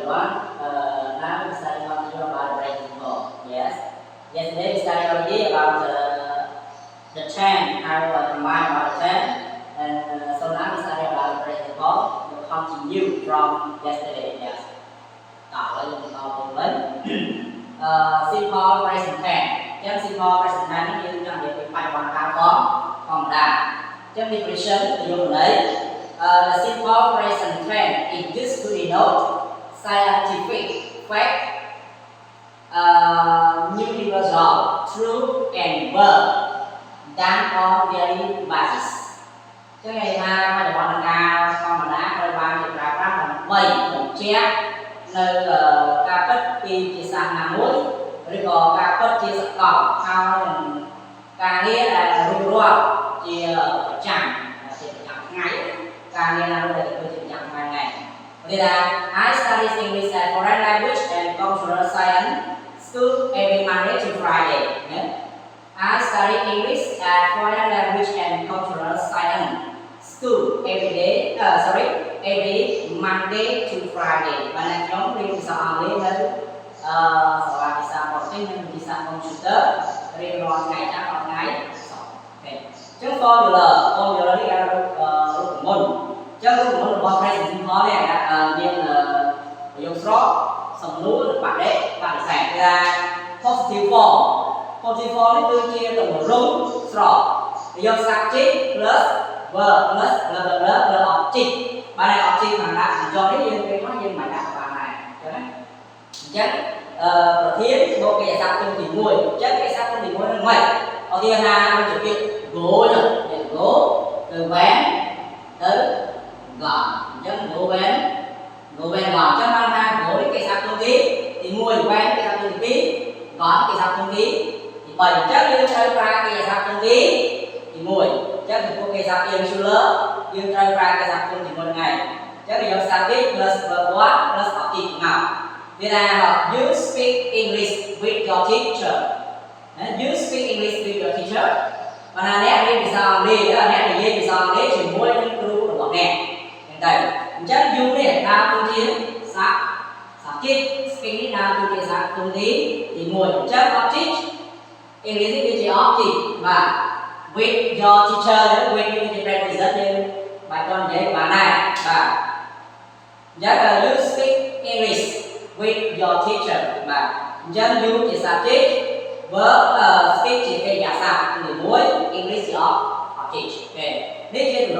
everyone. Now we study continue about the present simple. Yes. Yesterday we studied already about the trend, how to combine about the trend, and so now we study about the present simple. We'll continue from yesterday. Yes. Simple present tense. Just simple present tense như trong việc bài quảng cáo còn là trong definition thì dùng đấy. The simple present tense is used to denote scientific fact, universal truth and verb done on daily basis. Cái ngày hai mà bọn mình cao con mà đã coi ba việc là các mình bảy mình che nơi ca bất kỳ chỉ sang hàng mũi rồi có ca bất chỉ sạc cỏ cao mình ca nghĩa là rùi rùa chỉ chẳng ngày ca nghĩa là đây tôi chỉ chẳng vài ngày. Thì là I study English and foreign language and cultural science school every Monday to Friday. I study English and foreign language and cultural science school every Monday to Friday. Và là nhóm riêng sao học lên đến là sao học tiếng Anh thì sao computer riêng rồi ngày chắc học ngày. Chứ formula đi ra lúc môn chứ lúc môn là present simple này là nhiên là dùng số xong núi được bạn sẽ ra positive form nó đưa chia từ một rung số do subject plus verb plus the object bạn này object mà đã cho cái gì cái nói gì mà đã bạn này cho đấy chắc thiên một cái sắp trong thì mùi chắc cái sắp trong thì mùi là ngoài ở kia là nó trực tiếp gỗ nhỉ gỗ từ vén tới gọn chân gỗ vén gọn chân mang ra gỗ đến cái sắp trong thì mùi vén cái sắp trong tí gọn cái sắp trong tí thì bảy chắc như chơi ra cái sắp trong tí thì mùi chắc thì có cái sắp yên su lỡ yên chơi ra cái sắp trong thì mùi ngày chắc là do subject plus verb what plus object nào thì là you speak English with your teacher. You speak English with your teacher. Và là nét đi vì sao đi đó là nét để gì vì sao để chuyển môi lên cứu của bọn nè hiện tại chắc you này nào tôi chia subject speak đi nào tôi chia công tí thì môi chắc object English thì chỉ object và with your teacher with you thì represent như bài con giấy bài này và chắc là you speak English with your teacher và chắc you thì subject verb speak chỉ về giả sản từ mối English object. Okay. Nếu như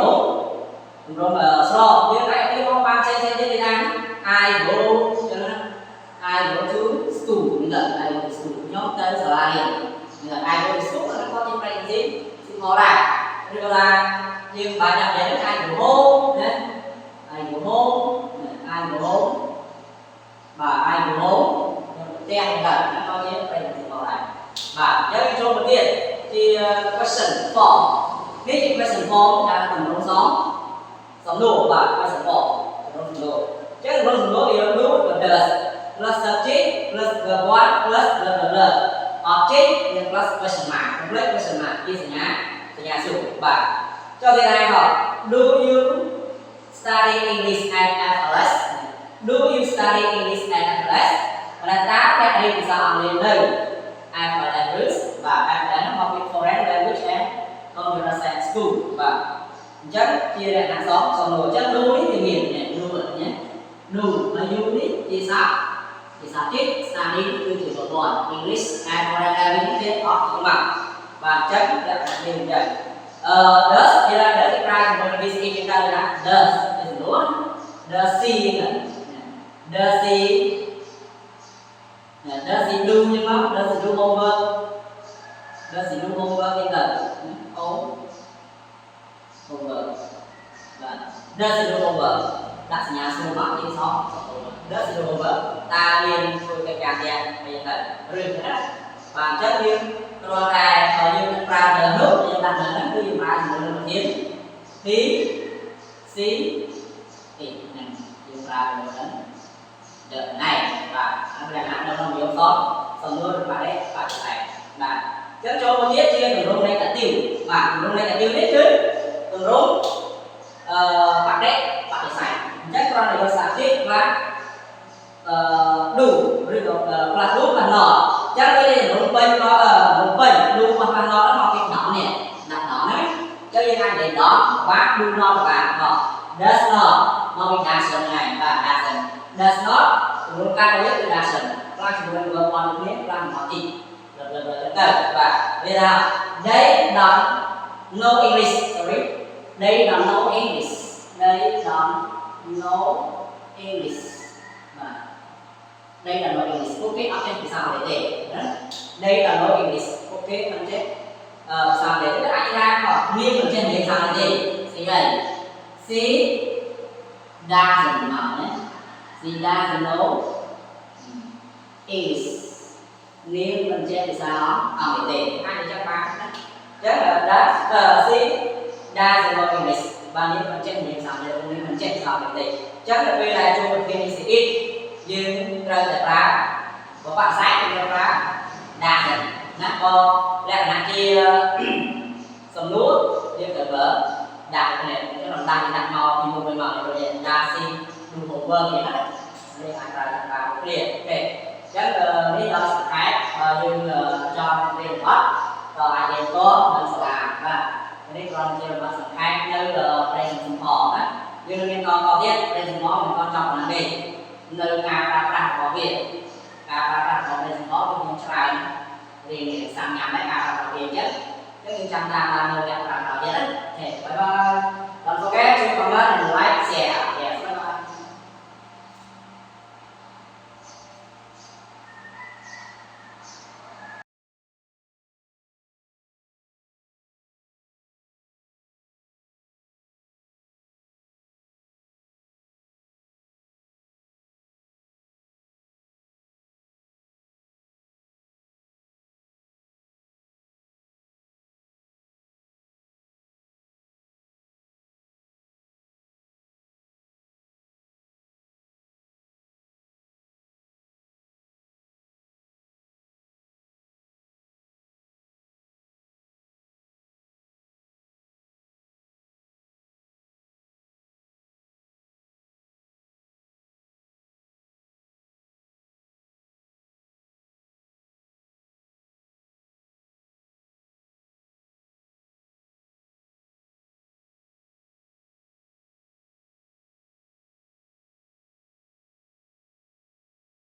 đúng mà so như cái con ba xem thế này I go to school như là I go to school nhóm tên sở là gì như là I go to school nó có tiếng Anh gì xin ngỏ lại rồi là nhưng bạn nhập đến I go home đấy I go home và I go home tên là nó có tiếng Anh xin ngỏ lại và giáo viên đầu tiên thì question form nếu chỉ question form là tầm rung sóng nổ và question form rung nổ chứ rung nổ thì nó là does plus subject plus verb what plus the object then plus question mark complete question mark như nhà sử và cho thế này hỏi do you study English at FLS do you study English at FLS và là tám cái đi sao lên đây Foreign language và FLS Public Foreign Language and Computer Science School và chất chia ra hàng xóm xong rồi chất lưu thì nghiền nhé lưu là unit chia sát thì subject study từ chỉ một đoạn English and Foreign Language trên học tiếng bằng và chất là như vậy does thì là does ra một cái gì chúng ta là does thì đúng does he do nhưng mà does he do homework như là homework và does he do homework đặt nhà sư phạm như sau does he do homework ta liên thôi cái càng đen bây giờ rừng hết bản chất như rồi cái ở như ra đời nước như đặt là nó cứ dùng ra thì một tiếng thì dùng ra rồi đó đợt này và anh là ăn đâu không nhiều khó xong rồi bạn đấy bạn phải là cho một tiết chia từ rung này cả tiêu và từ rung này cả tiêu đấy chứ từ rung bạn đấy bạn phải xài chắc con là do subject và đủ rồi là đủ mà nọ chắc đây một bên có một bên đủ mà nọ nó cái nọ nè đặt nọ đấy cho nên anh để đó quá đủ nọ là họ does not nó bị doesn't này và does not luôn các cái từ doesn't các chúng mình vừa còn biết làm họ chỉ và bây giờ they don't know English sorry they don't know English they don't know English đây là nói English ok ở trên thì sao để đây là nói English ok mình chết sao để tất anh ra họ nghiêng ở trên thì sao là gì thì đây she doesn't know she doesn't know English nghiêng mình trên thì sao ở để hai người chắc ba chắc là she doesn't know English và nếu mình trên thì sao để mình trên sao để chắc là đây là chung một cái gì ít dương rơi tại ra của bạn sai thì ra đạt được nó có lẽ là kia sầm núi như cái vợ đạt này cái lòng đạt đạt mò thì một người mò rồi ra xin đủ một vơ thì hết đây là đặt vào liền ok chắc là lý do sự khác như cho tiền hết rồi ai đều có mình sẽ làm và cái còn chưa là sự khác như là đây là một họ đó như là con biết đây là nó mình con trọng là gì nơi ngà ra có việc ra có việc có được những trái thì sang nhà máy có việc nhất cái những trăm ta là nơi ra có việc thì bye bye don't forget to comment and like share